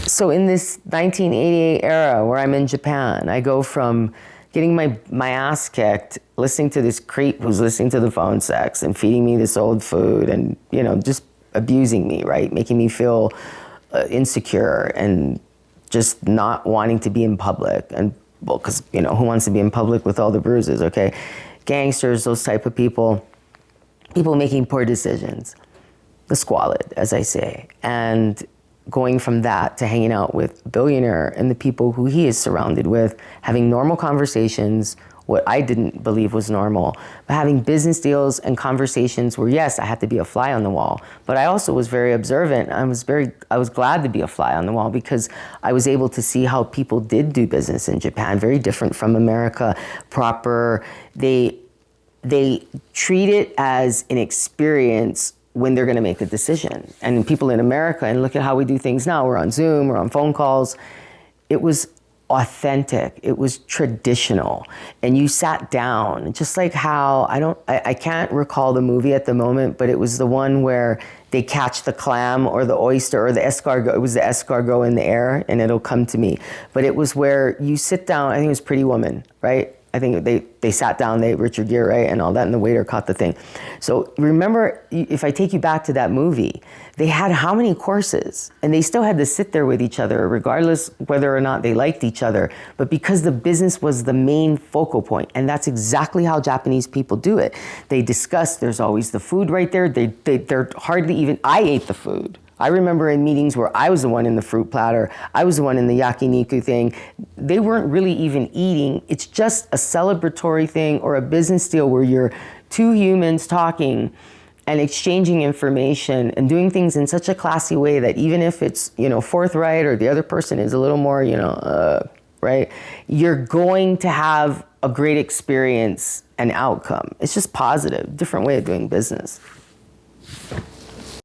So in this 1988 era where I'm in Japan, I go from getting my ass kicked, listening to this creep who's listening to the phone sex and feeding me this old food and, just abusing me, right? Making me feel insecure and just not wanting to be in public. And, well, because, who wants to be in public with all the bruises, okay? Gangsters, those type of people making poor decisions, the squalid, as I say. And going from that to hanging out with billionaire and the people who he is surrounded with, having normal conversations, what I didn't believe was normal, but having business deals and conversations where, yes, I had to be a fly on the wall, but I also was very observant. I was glad to be a fly on the wall because I was able to see how people did do business in Japan, very different from America, proper. They treat it as an experience when they're going to make a decision. And people in America, and look at how we do things now, we're on Zoom, we're on phone calls. It was authentic, it was traditional. And you sat down, just like how, I can't recall the movie at the moment, but it was the one where they catch the clam or the oyster or the escargot. It was the escargot in the air, and it'll come to me. But it was where you sit down, I think it was Pretty Woman, right? I think they sat down, Richard Gere, right, and all that, and the waiter caught the thing. So remember, if I take you back to that movie, they had how many courses? And they still had to sit there with each other, regardless whether or not they liked each other. But because the business was the main focal point, and that's exactly how Japanese people do it. They discuss, there's always the food right there. They're hardly even, I ate the food. I remember in meetings where I was the one in the fruit platter, I was the one in the yakiniku thing. They weren't really even eating. It's just a celebratory thing or a business deal where you're two humans talking and exchanging information and doing things in such a classy way that even if it's, forthright or the other person is a little more, right, you're going to have a great experience and outcome. It's just positive, different way of doing business.